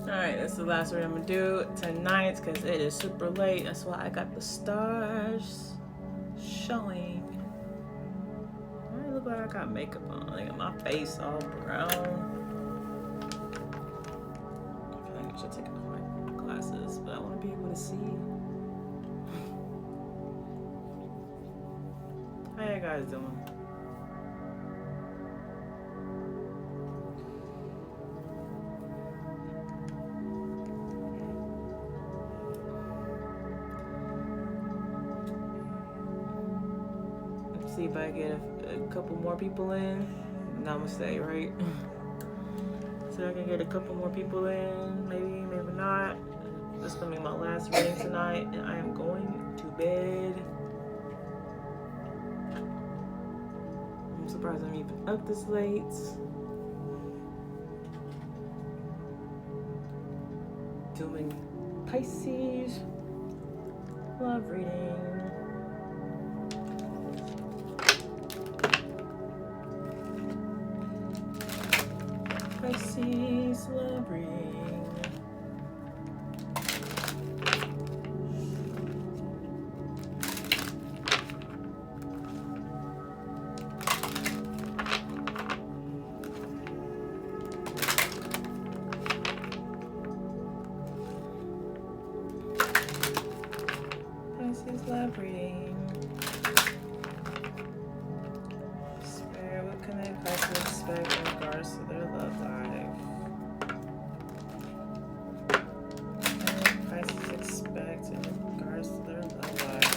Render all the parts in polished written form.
Alright, that's the last reading I'm gonna do tonight because it is super late. That's why I got the stars showing. I look like I got makeup on. I got my face all brown. I feel like I should take off my glasses, but I want to be able to see. How you guys doing? See if I get a couple more people in. Namaste, right? So I can get a couple more people in. Maybe not. This is gonna be my last reading tonight, and I am going to bed. I'm surprised I'm even up this late. Doing Pisces Love Reading. Pisces Love Reading. Pisces Love Reading. Spirit, what can they Pisces expect in regards to their love life? Pisces expect in regards to their love life.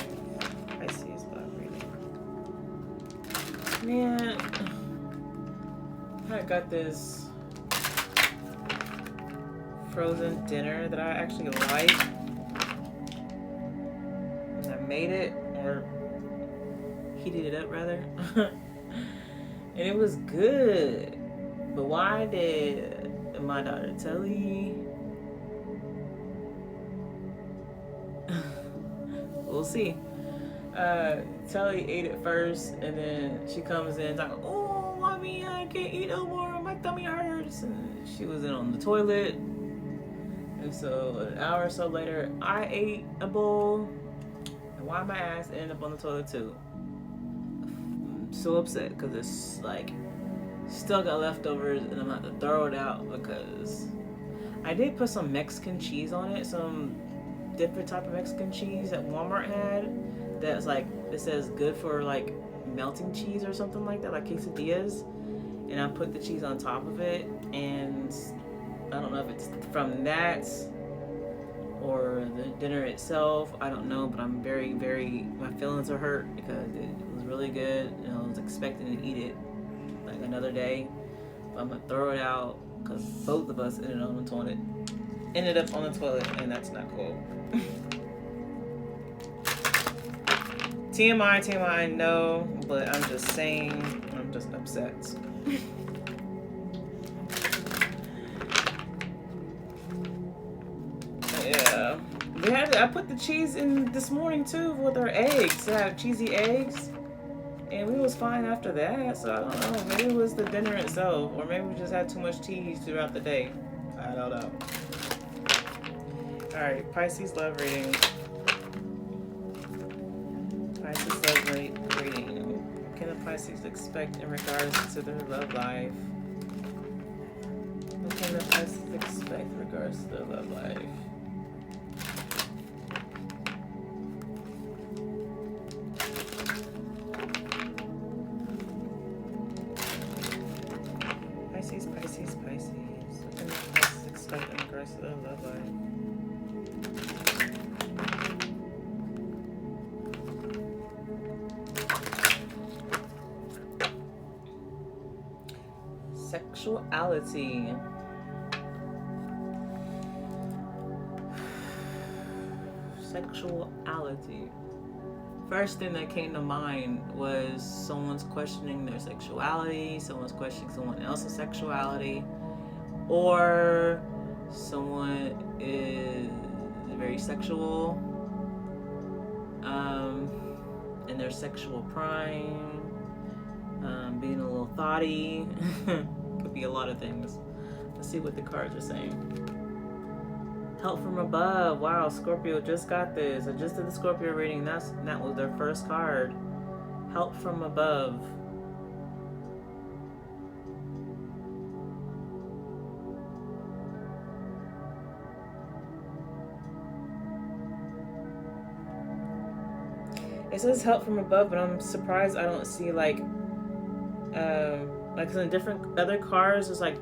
Pisces Love Reading. Man, I got this frozen dinner that I actually like. And I made it, or heated it up rather. And it was good. But why did my daughter Telly? We'll see. Telly ate it first, and then she comes in talking, "Oh, mommy, I can't eat no more. My tummy hurts." And she was in on the toilet. And so an hour or so later, I ate a bowl. And why my ass ended up on the toilet too? I'm so upset because it's like still got leftovers, and I'm gonna have to throw it out because I did put some Mexican cheese on it, some different type of Mexican cheese that Walmart had that's like, it says good for like melting cheese or something like that, like quesadillas. And I put the cheese on top of it, and I don't know if it's from that or the dinner itself, I don't know, but I'm very, my feelings are hurt because it was really good and I was expecting to eat it like another day, but I'm gonna throw it out because both of us ended up on the toilet, and that's not cool. TMI, no, but I'm just saying, I'm just upset. Yeah, I put the cheese in this morning too with our eggs. I had cheesy eggs, and we was fine after that. So I don't know. Maybe it was the dinner itself, or maybe we just had too much cheese throughout the day. I don't know. All right, Pisces Love Reading. Pisces Love Reading. What can the Pisces expect in regards to their love life? What can the Pisces expect in regards to their love life? Pisces. What can the Pisces expect in regards to their love life? Sexuality. Sexuality. First thing that came to mind was someone's questioning their sexuality, someone's questioning someone else's sexuality, or someone is very sexual, in their sexual prime, being a little thotty. Could be a lot of things. Let's see what the cards are saying. Help from above. Wow, Scorpio just got this. I just did the Scorpio reading. That was their first card. Help from above. It says help from above, but I'm surprised I don't see like in different other cards, there's like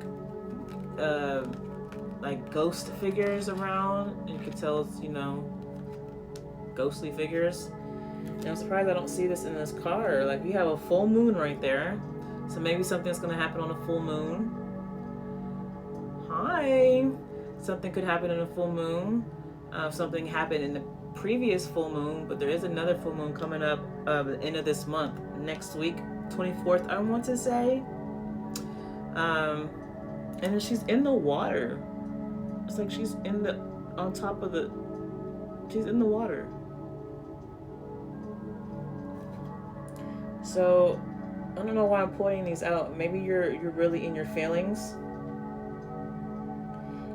ghost figures around. You can tell it's, you know, ghostly figures. And I'm surprised I don't see this in this card. Like, we have a full moon right there. So maybe something's gonna happen on a full moon. Hi. Something could happen in a full moon. Something happened in the previous full moon, but there is another full moon coming up at the end of this month, next week, 24th, I want to say. And then she's in the water. It's like she's in the, on top of the, she's in the water. So I don't know why I'm pointing these out. Maybe you're really in your feelings,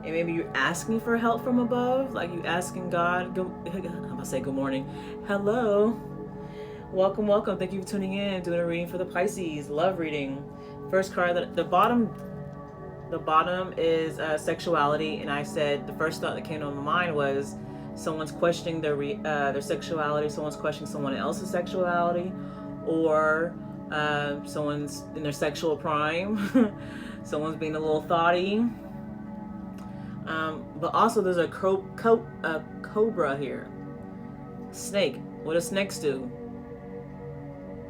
and maybe you're asking for help from above, like you asking God. I'm gonna say good morning, hello, welcome. Thank you for tuning in. Doing a reading for the Pisces love reading. First card, the bottom is sexuality, and I said the first thought that came to my mind was someone's questioning their sexuality. Someone's questioning someone else's sexuality, or someone's in their sexual prime. Someone's being a little thoughty. But also there's a cobra here. Snake. What do snakes do?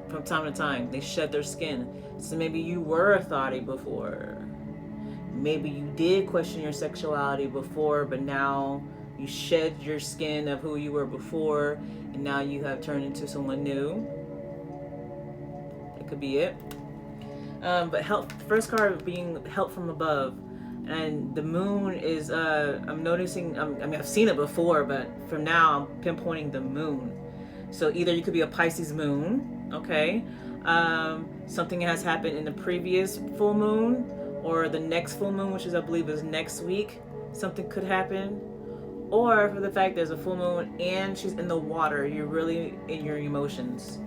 From time to time, they shed their skin. So maybe you were a thoughty before. Maybe you did question your sexuality before, but now you shed your skin of who you were before, and now you have turned into someone new. That could be it. But help, first card being help from above. And the moon is, I'm noticing, I mean, I've seen it before, but for now, I'm pinpointing the moon. So either you could be a Pisces moon, okay? Something has happened in the previous full moon, or the next full moon, which is, I believe, is next week. Something could happen. Or for the fact there's a full moon and she's in the water, you're really in your emotions,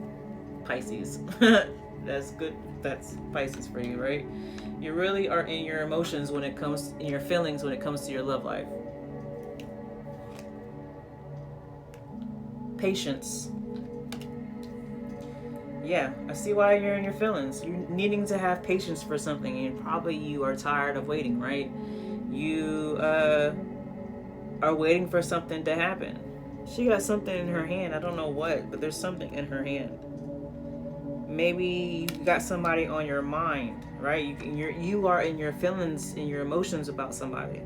Pisces. That's good. That's Pisces for you, right? You really are in your emotions when it comes, in your feelings when it comes to your love life. Patience. Yeah, I see why you're in your feelings. You're needing to have patience for something, and probably you are tired of waiting, right? You are waiting for something to happen. She got something in her hand. I don't know what, but there's something in her hand. Maybe you got somebody on your mind, right? You are in your feelings, in your emotions about somebody.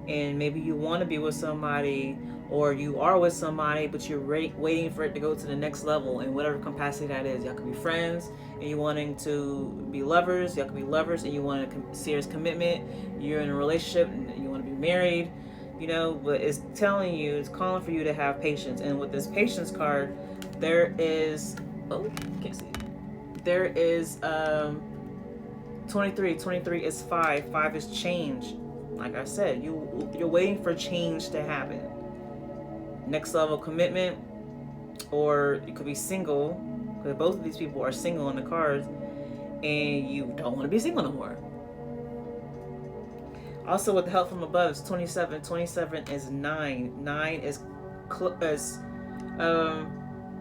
And maybe you want to be with somebody, or you are with somebody, but you're waiting for it to go to the next level in whatever capacity that is. Y'all could be friends and you wanting to be lovers. Y'all could be lovers and you want a serious commitment. You're in a relationship and you want to be married, you know, but it's telling you, it's calling for you to have patience. And with this patience card, there is, oh, can't see. There is 23. 23 is 5. 5 is change. Like I said, you're waiting for change to happen. Next level commitment, or you could be single, because both of these people are single on the cards, and you don't want to be single no more. Also, with the help from above, it's 27. 27 is 9. 9 is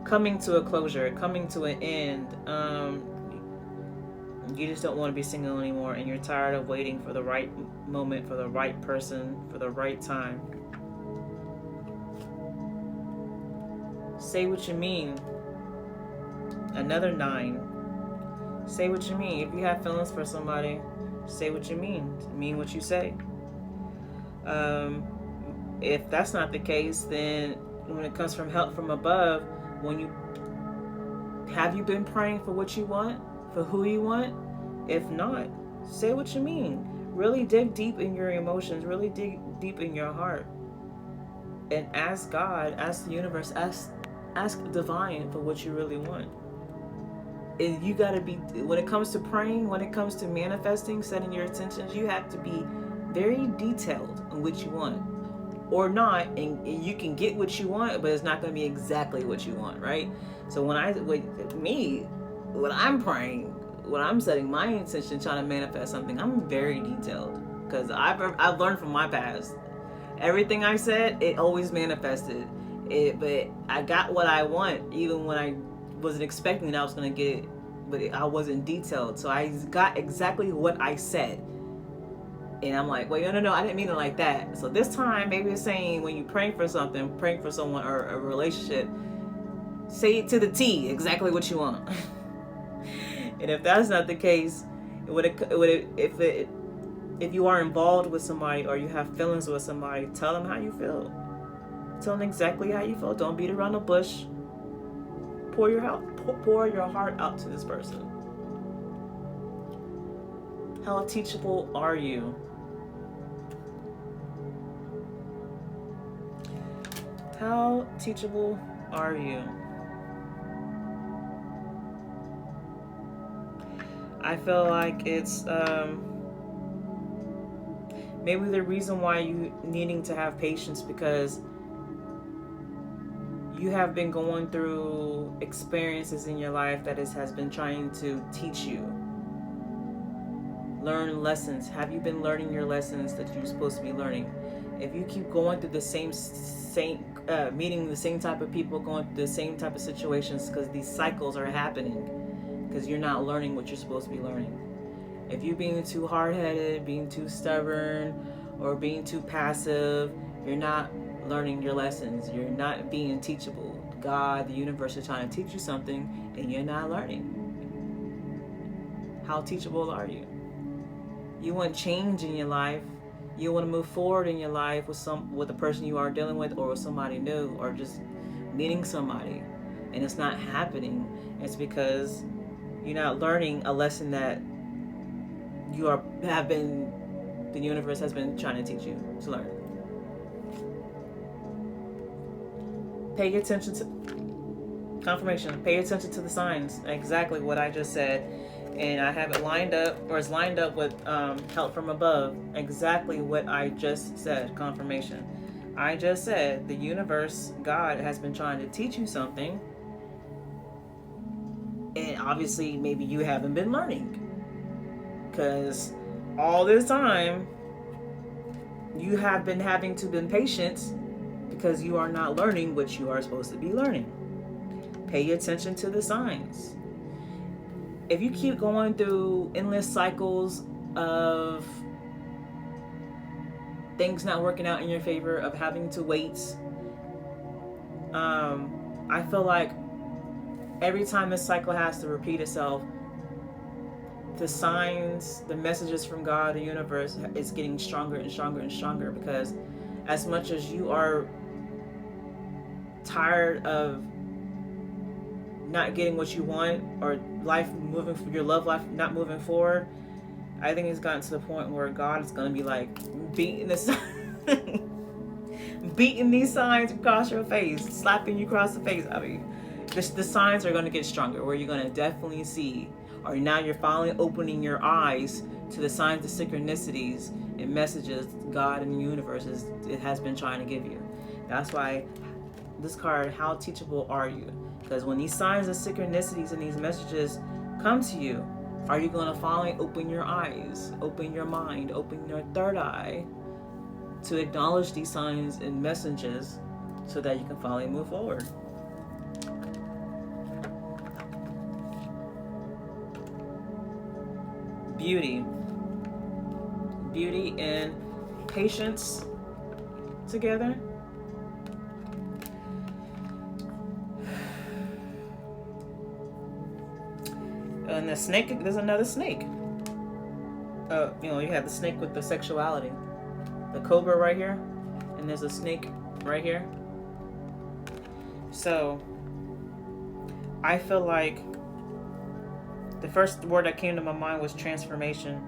coming to a closure, coming to an end. You just don't want to be single anymore, and you're tired of waiting for the right moment, for the right person, for the right time. Say what you mean. Another 9. Say what you mean. If you have feelings for somebody, say what you mean. Mean what you say. If that's not the case, then when it comes from help from above, have you been praying for what you want, for who you want? If not, say what you mean. Really dig deep in your emotions. Really dig deep in your heart, and ask God, ask the universe, ask divine for what you really want. And you got to be, when it comes to praying, when it comes to manifesting, setting your intentions, you have to be very detailed on what you want. or not, and you can get what you want, but it's not going to be exactly what you want, right? So when I'm praying, when I'm setting my intention, trying to manifest something, I'm very detailed, because I've learned from my past. Everything I said, it always manifested. But I got what I want, even when I wasn't expecting that I was going to get it, but I wasn't detailed. So I got exactly what I said. And I'm like, wait, no, I didn't mean it like that. So this time, maybe it's saying when you're praying for something, praying for someone or a relationship, say it to the T, exactly what you want. And if that's not the case, if you are involved with somebody or you have feelings with somebody, tell them how you feel. Tell them exactly how you feel. Don't beat around the bush. Pour your heart out to this person. How teachable are you? How teachable are you? I feel like it's maybe the reason why you needing to have patience, because you have been going through experiences in your life that has been trying to teach you. Learn lessons. Have you been learning your lessons that you're supposed to be learning? If you keep going through the same meeting the same type of people, going through the same type of situations, because these cycles are happening, because you're not learning what you're supposed to be learning. If you're being too hard-headed, being too stubborn, or being too passive, you're not learning your lessons. You're not being teachable. God, the universe is trying to teach you something, and you're not learning. How teachable are you? You want change in your life. You want to move forward in your life with the person you are dealing with, or with somebody new, or just meeting somebody, and it's not happening. It's because you're not learning a lesson that the universe has been trying to teach you to learn. Pay attention to confirmation. Pay attention to the signs. Exactly what I just said. And I have it lined up, or it's lined up with help from above. Exactly what I just said. Confirmation. I just said the universe, God, has been trying to teach you something. And obviously, maybe you haven't been learning. Because all this time, you have been having to be patient, because you are not learning what you are supposed to be learning. Pay attention to the signs. If you keep going through endless cycles of things not working out in your favor, of having to wait, I feel like every time this cycle has to repeat itself, the signs, the messages from God, the universe, is getting stronger and stronger and stronger, because as much as you are tired of not getting what you want, or your love life not moving forward, I think it's gotten to the point where God is going to be like beating these signs across your face, slapping you across the face. I mean, the signs are going to get stronger, where you're going to definitely see, or now you're finally opening your eyes to the signs, the synchronicities and messages God and the universe has been trying to give you. That's why this card, how teachable are you? Because when these signs and synchronicities and these messages come to you, are you going to finally open your eyes, open your mind, open your third eye to acknowledge these signs and messages, so that you can finally move forward? Beauty and patience together. And the snake, there's another snake. You have the snake with the sexuality, the cobra right here, and there's a snake right here. So I feel like the first word that came to my mind was transformation.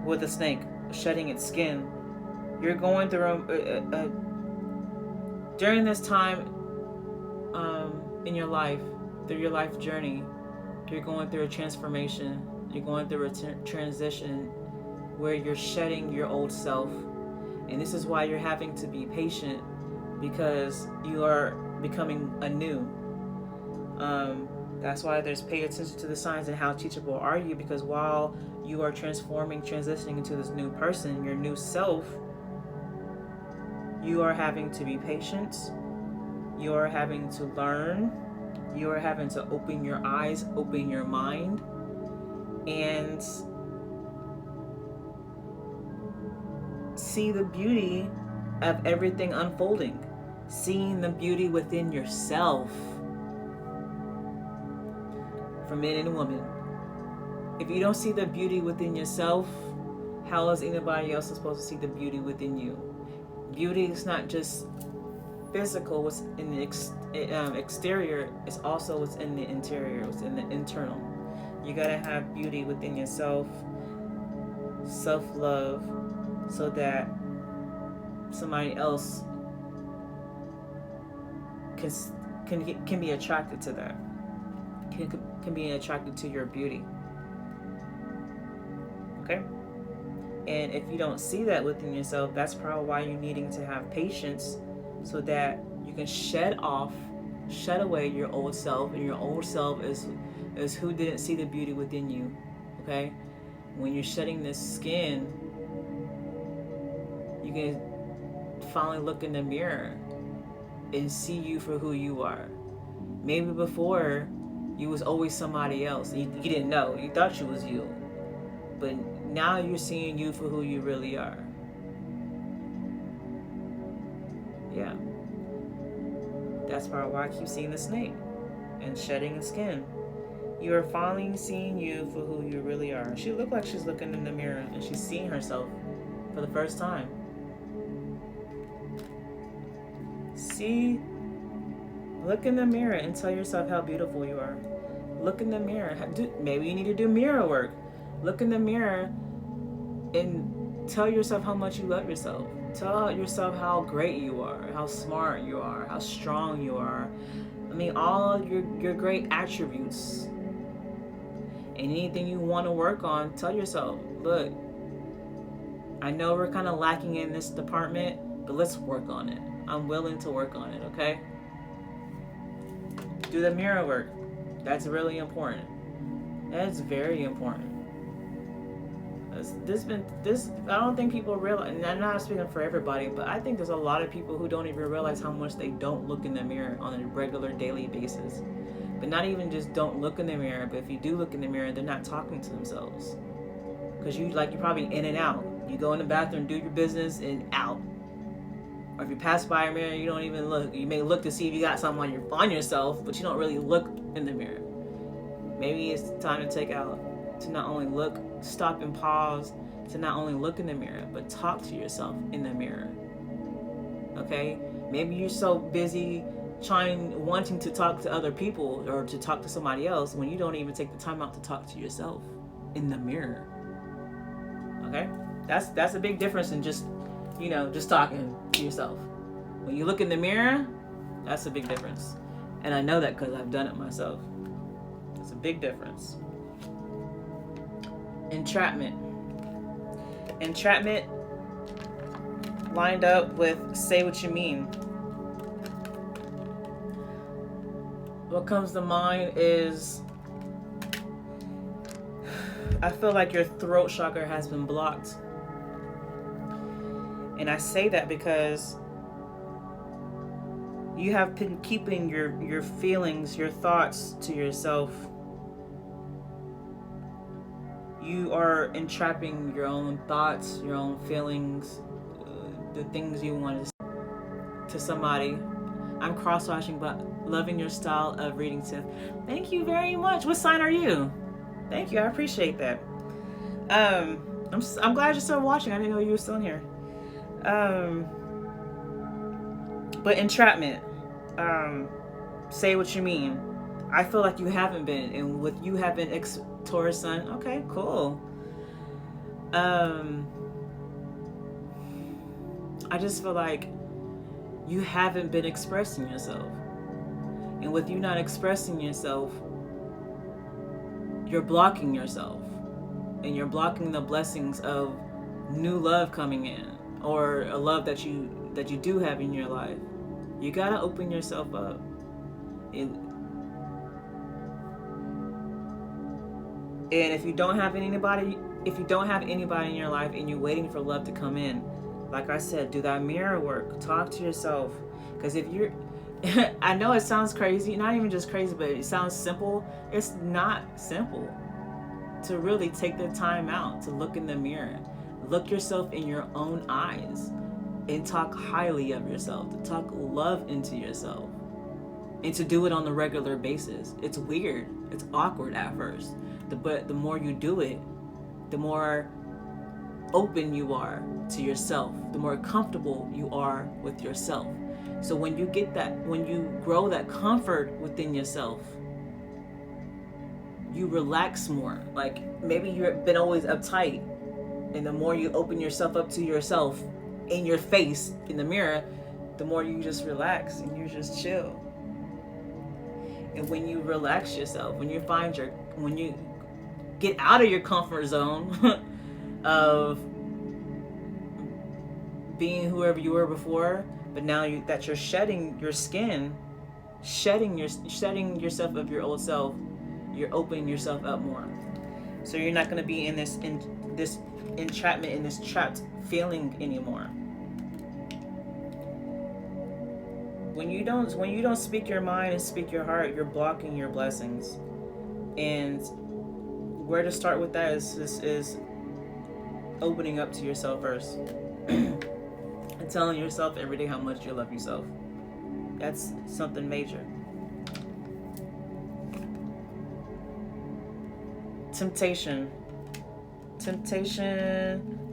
With the snake shedding its skin, you're going through during this time in your life, through your life journey, you're going through a transformation. You're going through a transition where you're shedding your old self And this is why you're having to be patient, because you are becoming anew. That's why there's pay attention to the signs and how teachable are you, because while you are transforming, transitioning into this new person, your new self, you are having to be patient. You are having to learn. You are having to open your eyes, open your mind, and see the beauty of everything unfolding. Seeing the beauty within yourself. For men and women. If you don't see the beauty within yourself, how is anybody else supposed to see the beauty within you? Beauty is not just physical, what's in the exterior, it's also what's in the interior, what's in the internal. You gotta have beauty within yourself, self-love, so that somebody else can be attracted to that, can be attracted to your beauty. Okay? And if you don't see that within yourself, that's probably why you're needing to have patience, so that you can shed away your old self. And your old self is who didn't see the beauty within you. Okay? When you're shedding this skin, you can finally look in the mirror and see you for who you are. Maybe before, you was always somebody else. You didn't know. You thought you was you. But now you're seeing you for who you really are. Yeah. That's probably why I keep seeing the snake and shedding the skin. You are finally seeing you for who you really are. She looked like she's looking in the mirror and she's seeing herself for the first time. See, look in the mirror and tell yourself how beautiful you are. Look in the mirror. Maybe you need to do mirror work. Look in the mirror and tell yourself how much you love yourself. Tell yourself how great you are, how smart you are, how strong you are. I mean, all your great attributes. And anything you want to work on, tell yourself, look, I know we're kind of lacking in this department, but let's work on it. I'm willing to work on it, okay? Do the mirror work. That's really important. That's very important. I don't think people realize, and I'm not speaking for everybody, but I think there's a lot of people who don't even realize how much they don't look in the mirror on a regular daily basis. But not even just don't look in the mirror, but if you do look in the mirror, they're not talking to themselves. Because you're probably in and out. You go in the bathroom, do your business, and out. Or if you pass by a mirror, you don't even look. You may look to see if you got something on yourself, but you don't really look in the mirror. Maybe it's time to take out, to not only look, stop and pause, to not only look in the mirror, but talk to yourself in the mirror. Okay? Maybe you're so busy wanting to talk to other people or to talk to somebody else when you don't even take the time out to talk to yourself in the mirror. Okay? That's a big difference than just talking to yourself. When you look in the mirror, that's a big difference. And I know that because I've done it myself. It's a big difference. Entrapment. Entrapment lined up with say what you mean. What comes to mind is, I feel like your throat chakra has been blocked. And I say that because you have been keeping your feelings, your thoughts to yourself. You are entrapping your own thoughts, your own feelings, the things you want to say to somebody. I'm cross-watching, but loving your style of reading, Tiff. Thank you very much. What sign are you? Thank you. I appreciate that. I'm glad you're still watching. I didn't know you were still in here. But entrapment. Say what you mean. I feel like you haven't been, and with you having Taurus Sun. Okay, cool. I just feel like you haven't been expressing yourself. And with you not expressing yourself, you're blocking yourself. And you're blocking the blessings of new love coming in. or a love that you do have in your life, you gotta open yourself up. And if you don't have anybody in your life and you're waiting for love to come in, like I said, do that mirror work. Talk to yourself. Because if you're I know it sounds crazy, not even just crazy, but it sounds simple. It's not simple to really take the time out to look in the mirror. Look yourself in your own eyes and talk highly of yourself, to talk love into yourself, and to do it on a regular basis. It's weird. It's awkward at first. But the more you do it, the more open you are to yourself, the more comfortable you are with yourself. So when you grow that comfort within yourself, you relax more. Like maybe you've been always uptight, and the more you open yourself up to yourself in your face, in the mirror, the more you just relax and you just chill. And when you relax yourself, when you get out of your comfort zone of being whoever you were before, but now that you're shedding your skin, shedding yourself of your old self, you're opening yourself up more. So you're not going to be in this entrapment, in this trapped feeling anymore. When you don't speak your mind and speak your heart, you're blocking your blessings. And where to start with that is opening up to yourself first. And telling yourself every day how much you love yourself. That's something major. Temptation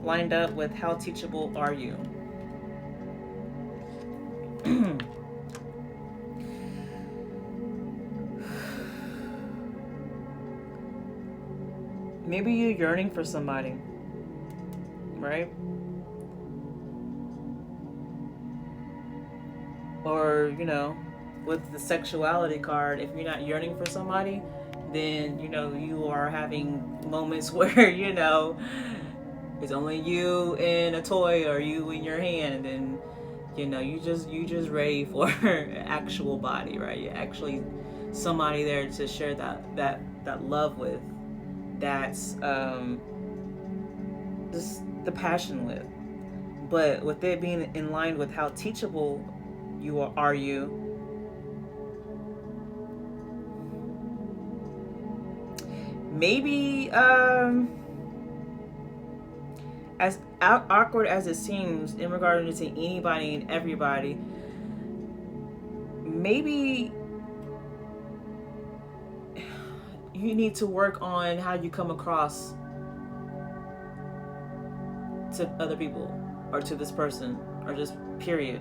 lined up with how teachable are you? Maybe you're yearning for somebody, right? Or, with the sexuality card, if you're not yearning for somebody, then, you are having moments where, it's only you and a toy or you in your hand, and, you just ready for an actual body, right? You're actually somebody there to share that love with. That's just the passion with. But with it being in line with how teachable are you, maybe as awkward as it seems in regard to anybody and everybody, maybe you need to work on how you come across to other people or to this person or just period.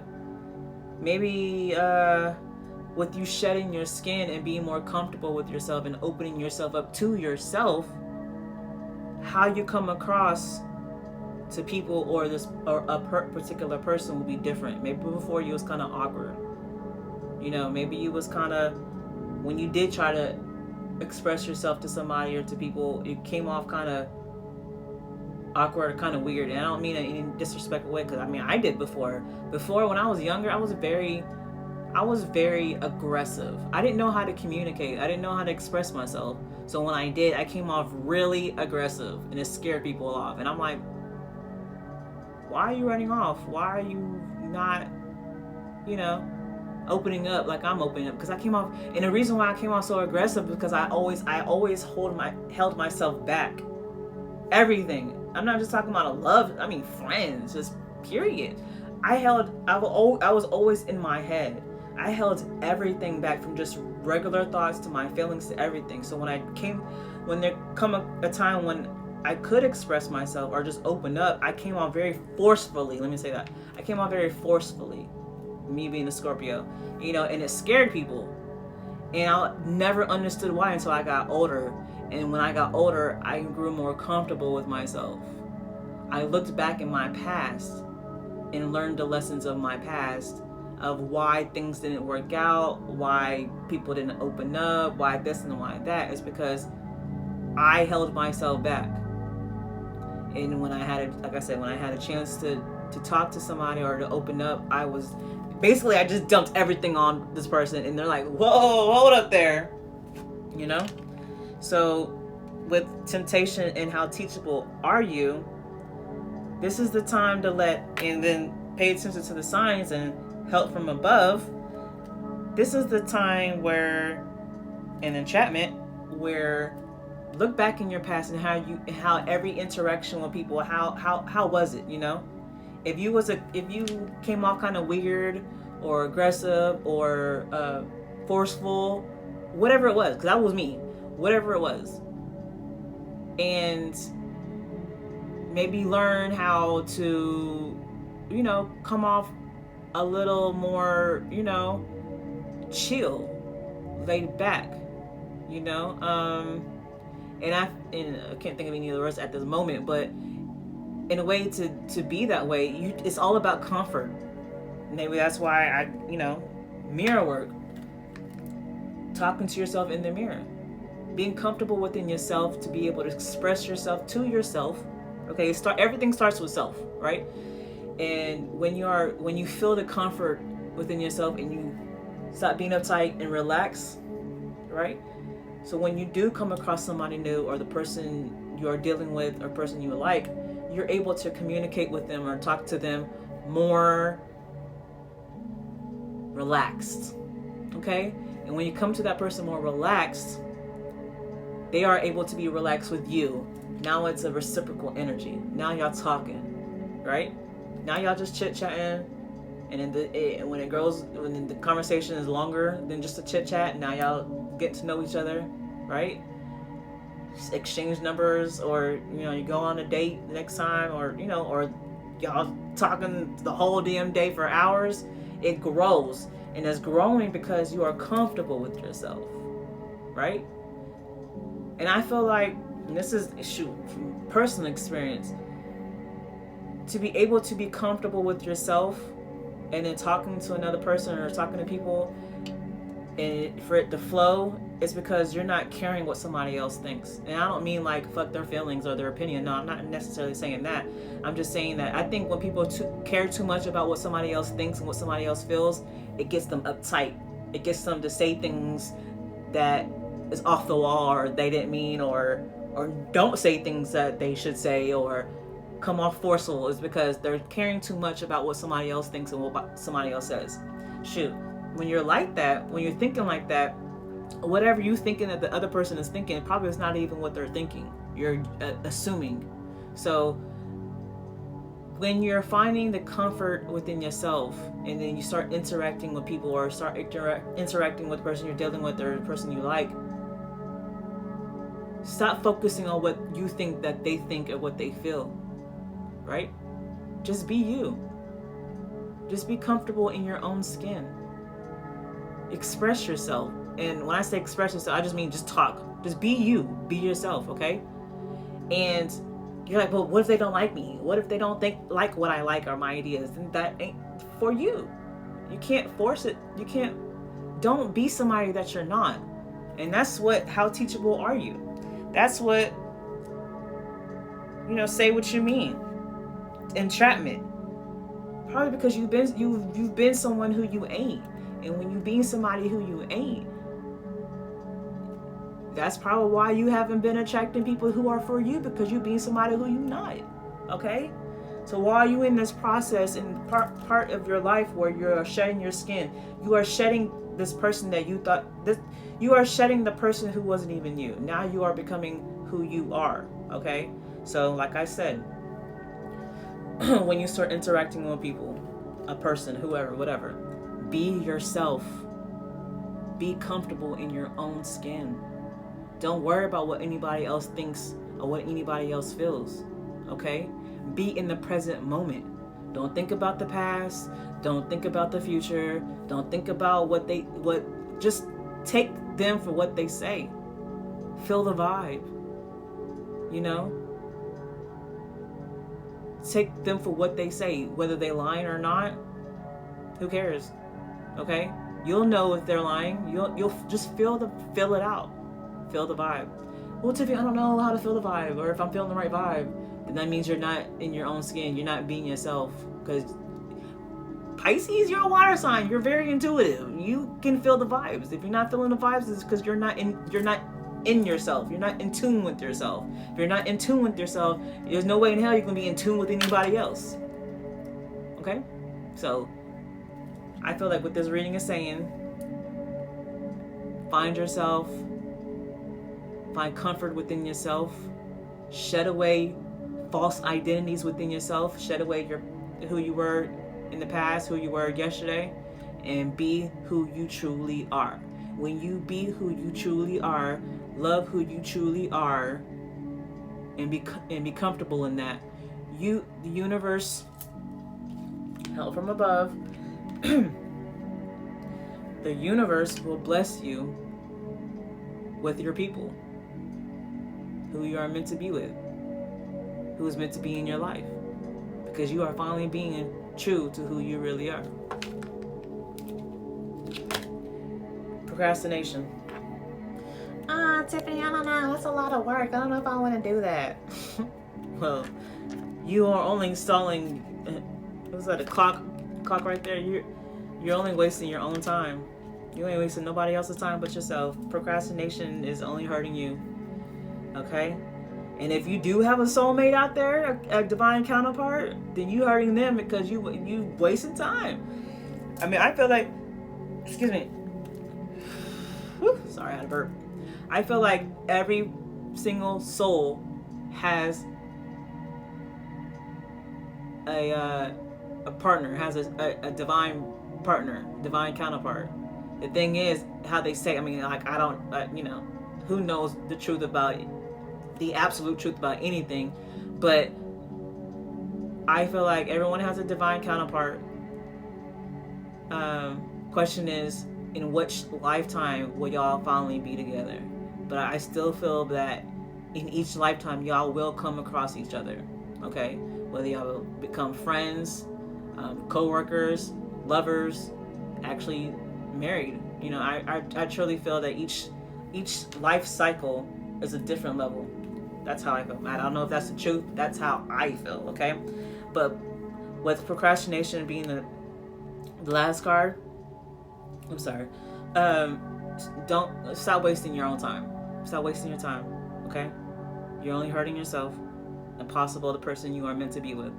Maybe with you shedding your skin and being more comfortable with yourself and opening yourself up to yourself, how you come across to people or a particular person will be different. Maybe before you was kind of awkward. Maybe you was kind of, when you did try to express yourself to somebody or to people, it came off kind of awkward, kind of weird. And I don't mean it in a disrespectful way, because I did before when I was younger. I was very aggressive. I didn't know how to communicate. I didn't know how to express myself. So when I did, I came off really aggressive, and it scared people off. And I'm like, why are you running off? Why are you not opening up like I'm opening up? Because I came off, and the reason why I came off so aggressive because I always held myself back. Everything. I'm not just talking about friends, just period. I was always in my head. I held everything back, from just regular thoughts to my feelings to everything. So when there come a time when I could express myself or just open up, I came off very forcefully. Let me say that. I came off very forcefully. Me being a Scorpio, and it scared people. And I never understood why until I got older. And when I got older, I grew more comfortable with myself. I looked back in my past and learned the lessons of my past, of why things didn't work out, why people didn't open up, why this and why that. It's because I held myself back. And when I had a chance to to talk to somebody or to open up, I just dumped everything on this person, and they're like, whoa, hold up there, you know? So with temptation and how teachable are you, this is the time to and then pay attention to the signs and help from above. This is the time where, in enchantment, where look back in your past and how every interaction with people, how was it, you know? If you came off kind of weird or aggressive or forceful, whatever it was, because that was me, whatever it was, and maybe learn how to, you know, come off a little more, you know, chill, laid back, you know. And I can't think of any of the words at this moment, but in a way to be that way, it's all about comfort. Maybe that's why I, you know, mirror work, talking to yourself in the mirror, being comfortable within yourself to be able to express yourself to yourself. Okay, everything starts with self, right? And when you feel the comfort within yourself and you stop being uptight and relax, right? So when you do come across somebody new, or the person you're dealing with or person you like, you're able to communicate with them or talk to them more relaxed, okay? And when you come to that person more relaxed, they are able to be relaxed with you. Now it's a reciprocal energy. Now y'all talking, right? Now y'all just chit-chatting, and then when the conversation is longer than just a chit-chat, now y'all get to know each other, right? Just exchange numbers, or, you know, you go on a date next time, or, you know, or y'all talking the whole damn day for hours. It grows, and it's growing because you are comfortable with yourself, right? And I feel like, and this is from personal experience, to be able to be comfortable with yourself and then talking to another person or talking to people, and for it to flow, is because you're not caring what somebody else thinks. And I don't mean like fuck their feelings or their opinion. No, I'm not necessarily saying that. I'm just saying that I think when people care too much about what somebody else thinks and what somebody else feels, it gets them uptight. It gets them to say things that is off the wall, or they didn't mean, or don't say things that they should say, or come off forceful, is because they're caring too much about what somebody else thinks and what somebody else says. Shoot, when you're like that, when you're thinking like that, whatever you thinking that the other person is thinking, probably is not even what they're thinking. You're assuming. So when you're finding the comfort within yourself, and then you start interacting with people, or start interacting with the person you're dealing with or the person you like, stop focusing on what you think that they think or what they feel, right? Just be you. Just be comfortable in your own skin. Express yourself. And when I say express yourself, I just mean just talk. Just be you. Be yourself, okay? And you're like, well, what if they don't like me? What if they don't like what I like or my ideas? Then that ain't for you. You can't force it. Don't be somebody that you're not. And that's how teachable are you? That's what, you know, say what you mean. Entrapment. Probably because you've been someone who you ain't. And when you being somebody who you ain't, that's probably why you haven't been attracting people who are for you, because you being somebody who you not. Okay? So while you in this process, in part of your life where you're shedding your skin, you are shedding this person that you thought, you are shedding the person who wasn't even you. Now you are becoming who you are. Okay? So like I said, when you start interacting with people, a person, whoever, whatever, be yourself. Be comfortable in your own skin. Don't worry about what anybody else thinks or what anybody else feels. Okay? Be in the present moment. Don't think about the past. Don't think about the future. Don't think about just take them for what they say. Feel the vibe. You know? Take them for what they say. Whether they lying or not, who cares? Okay? You'll know if they're lying. You'll just feel it out. Feel the vibe. well, Tiffany, I don't know how to feel the vibe, or if I'm feeling the right vibe, then that means you're not in your own skin. You're not being yourself. Because Pisces, you're a water sign. You're very intuitive. You can feel the vibes. If you're not feeling the vibes, it's because you're not in yourself. You're not in tune with yourself. If you're not in tune with yourself, there's no way in hell you can be in tune with anybody else. Okay? So, I feel like what this reading is saying, find yourself, find comfort within yourself, shed away false identities within yourself, shed away who you were in the past, who you were yesterday, and be who you truly are. When you be who you truly are, love who you truly are, and be comfortable in that, the universe, help from above, the universe will bless you with your people, who you are meant to be with, who is meant to be in your life, because you are finally being true to who you really are. Procrastination. Tiffany, I don't know. That's a lot of work. I don't know if I want to do that. Well, you are only stalling. Was that a clock right there? You're only wasting your own time. You ain't wasting nobody else's time but yourself. Procrastination is only hurting you. Okay? And if you do have a soulmate out there, a divine counterpart, then you hurting them because you wasting time. I mean, I feel like, excuse me. Whew, sorry, I had a burp. I feel like every single soul has a partner, has a divine partner, divine counterpart. The thing is, how they say, I mean, like, I don't, who knows the truth about it? The absolute truth about anything, but I feel like everyone has a divine counterpart. Question is, in which lifetime will y'all finally be together? But I still feel that in each lifetime y'all will come across each other. Okay, whether y'all will become friends, co-workers, lovers, actually married. I truly feel that each life cycle is a different level. That's how I feel. I don't know if that's the truth. That's how I feel, okay? But with procrastination being the last card, I'm sorry. Don't stop wasting your own time. Stop wasting your time, okay? You're only hurting yourself and possible the person you are meant to be with.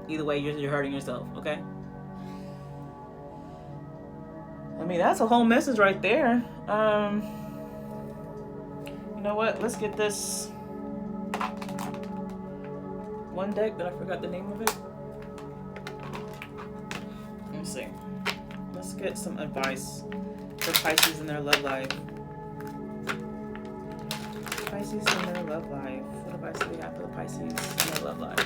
Either way, you're hurting yourself, okay? I mean, that's a whole message right there. You know what? Let's get this one deck that I forgot the name of it. Let me see. Let's get some advice for Pisces in their love life. Pisces in their love life. What advice do we have for the Pisces in their love life?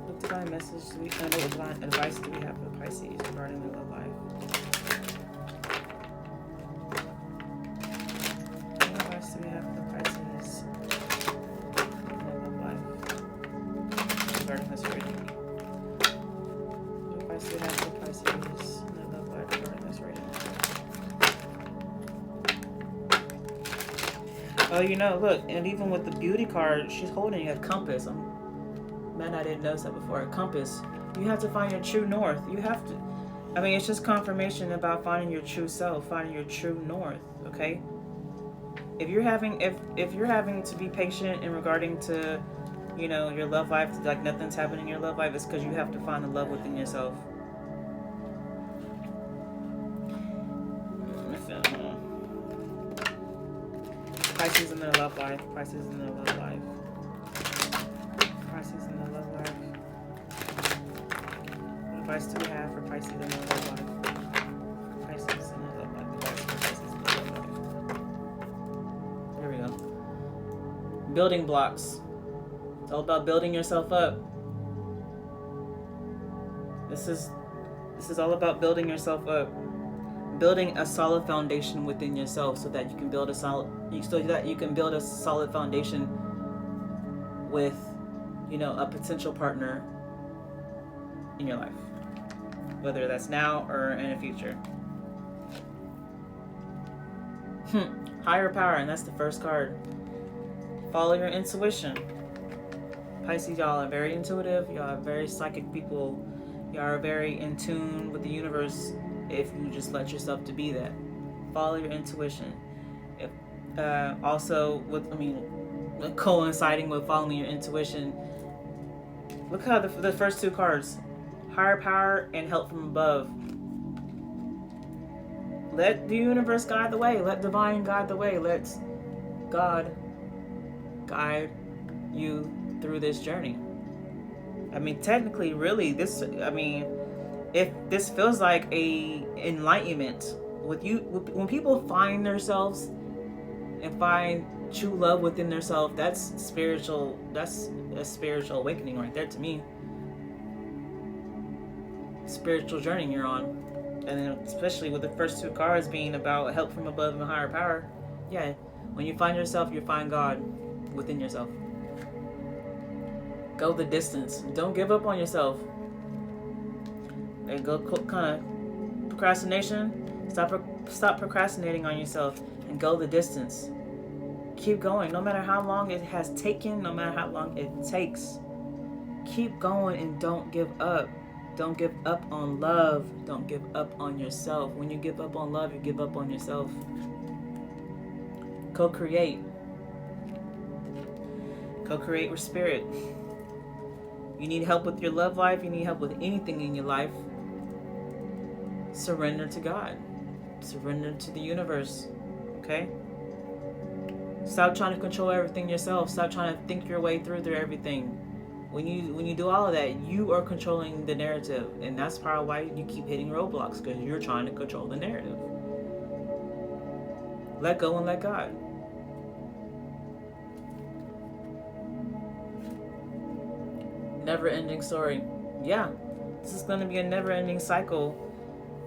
What divine message do we what divine advice do we have for the Pisces regarding their love life? What advice do we have for the Pisces in their love life regarding this reading? What advice do we have for the Pisces in their love life regarding this reading? Oh, look, and even with the beauty card, she's holding a compass. Man, I didn't notice that before. A compass. You have to find your true north. You have to. I mean, it's just confirmation about finding your true self, finding your true north. Okay. If you're having to be patient in regarding to, your love life, like nothing's happening in your love life, it's because you have to find the love within yourself. Pisces in their love life. Pisces in their love life. Pisces in their love life. What advice do we have for Pisces in their love life? Pisces in their love life. Advice for Pisces in their love life. There we go. Building blocks. It's all about building yourself up. This is all about building yourself up. Building a solid foundation within yourself so that you can build a solid foundation with a potential partner in your life, whether that's now or in the future. Higher power, and that's the first card. Follow your intuition. Pisces, y'all are very intuitive. Y'all are very psychic people. Y'all are very in tune with the universe if you just let yourself to be that. Follow your intuition. If, also, coinciding with following your intuition, look how the first two cards, higher power and help from above. Let the universe guide the way. Let divine guide the way. Let God guide you through this journey. I mean, technically, really, if this feels like a enlightenment with you, when people find themselves and find true love within themselves, that's spiritual. That's a spiritual awakening right there to me. Spiritual journey you're on. And then especially with the first two cards being about help from above and higher power. Yeah, when you find yourself, you find God within yourself. Go the distance. Don't give up on yourself. And go kind of procrastination. Stop procrastinating on yourself and go the distance. Keep going. No matter how long it has taken, no matter how long it takes. Keep going and don't give up. Don't give up on love. Don't give up on yourself. When you give up on love, you give up on yourself. Co-create. Co-create with spirit. You need help with your love life. You need help with anything in your life. Surrender to God. Surrender to the universe. Okay? Stop trying to control everything yourself. Stop trying to think your way through everything. When you do all of that, you are controlling the narrative, and that's probably why you keep hitting roadblocks, because you're trying to control the narrative. Let go and let God. Never-ending story. Yeah, this is going to be a never-ending cycle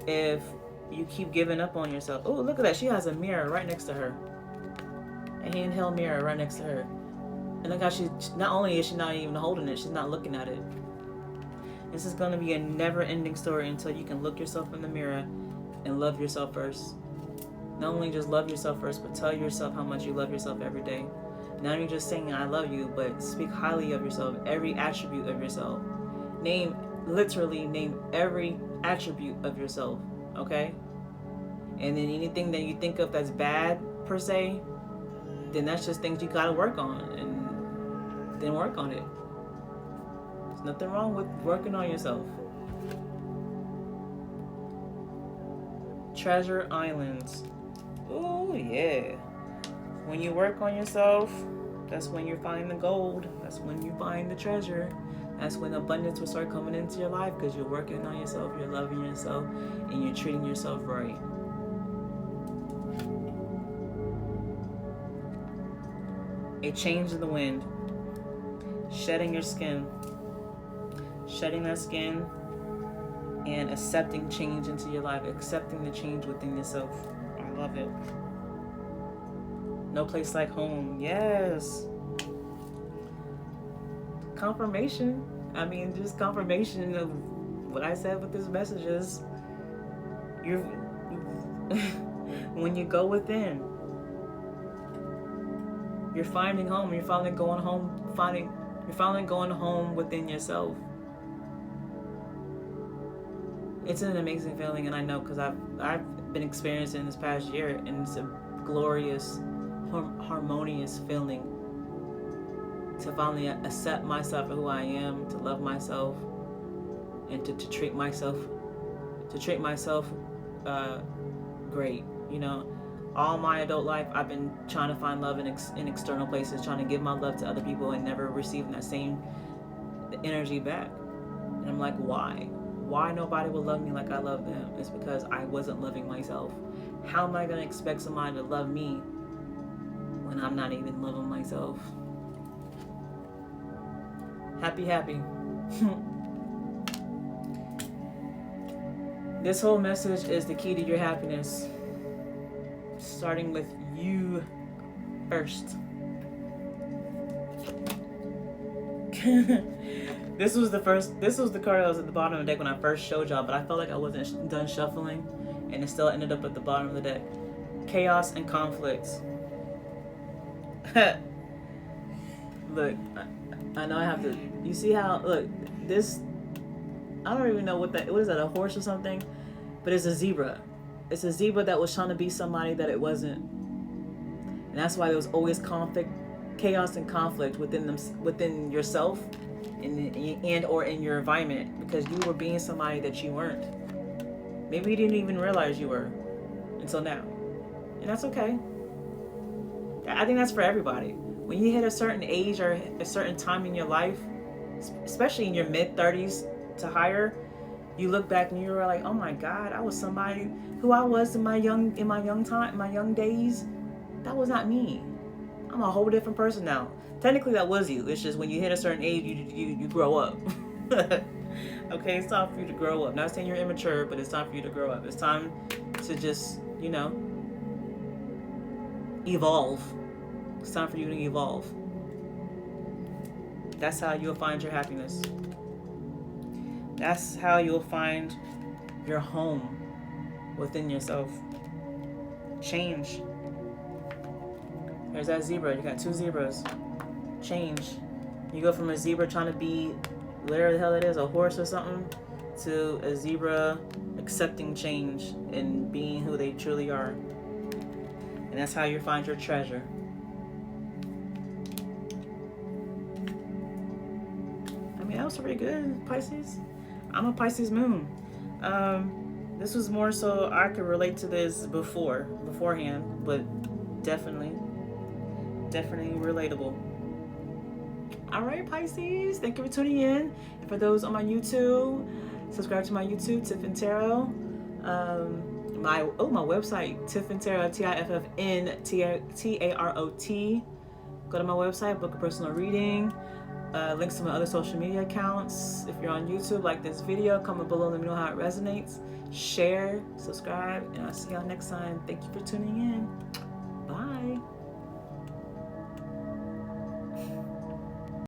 if you keep giving up on yourself. Oh, look at that. She has a mirror right next to her. A handheld mirror right next to her. And look how not only is she not even holding it, she's not looking at it. This is going to be a never-ending story until you can look yourself in the mirror and love yourself first. Not only just love yourself first, but tell yourself how much you love yourself every day. Not even just saying I love you, but speak highly of yourself, every attribute of yourself. Literally name every attribute of yourself, okay? And then anything that you think of that's bad, per se, then that's just things you gotta work on, and then work on it. There's nothing wrong with working on yourself. Treasure Islands. Oh yeah. When you work on yourself, that's when you find the gold. That's when you find the treasure. That's when abundance will start coming into your life, because you're working on yourself, you're loving yourself, and you're treating yourself right. A change in the wind. Shedding your skin. Shedding that skin and accepting change into your life. Accepting the change within yourself. I love it. No place like home. Yes. Confirmation. I mean, just confirmation of what I said with this message is when you go within, you're finding home. You're finally going home. You're finally going home within yourself. It's an amazing feeling, and I know, because I've been experiencing this past year, and it's a glorious, harmonious feeling to finally accept myself for who I am, to love myself, and to treat myself great. You know, all my adult life, I've been trying to find love in external places, trying to give my love to other people, and never receiving that same energy back. And I'm like, why? Why nobody will love me like I love them? It's because I wasn't loving myself. How am I going to expect somebody to love me when I'm not even loving myself? Happy. This whole message is the key to your happiness. Starting with you first. This was the card that was at the bottom of the deck when I first showed y'all, but I felt like I wasn't done shuffling, and it still ended up at the bottom of the deck. chaos and conflict. Look, I know I have to, you see how, look, this, I don't even know what is that, a horse or something? But it's a zebra. It's a zebra that was trying to be somebody that it wasn't. And that's why there was always conflict, chaos and conflict within yourself and or in your environment, because you were being somebody that you weren't. Maybe you didn't even realize you were until now. And that's okay. I think that's for everybody. When you hit a certain age or a certain time in your life, especially in your mid-30s to higher, you look back and you're like, oh my God, I was somebody who I was in my young days. That was not me. I'm a whole different person now. Technically that was you. It's just when you hit a certain age, you grow up. Okay, it's time for you to grow up. Not saying you're immature, but it's time for you to grow up. It's time to just, evolve. It's time for you to evolve. That's how you'll find your happiness. That's how you'll find your home within yourself. Change. There's that zebra. You got 2 zebras. Change. You go from a zebra trying to be whatever the hell it is, a horse or something, to a zebra accepting change and being who they truly are. And that's how you find your treasure. I mean, that was pretty good, Pisces. I'm a Pisces moon. This was more so I could relate to this beforehand, but definitely relatable. All right, Pisces, thank you for tuning in. And for those on my YouTube, subscribe to my YouTube, Tiffanee Tarot. My website, Tiffanee Tarot, TIFFN Go to my website, book a personal reading. Links to my other social media accounts. If you're on YouTube, like this video, comment below, let me know how it resonates. Share, subscribe, and I'll see y'all next time. Thank you for tuning in. Bye.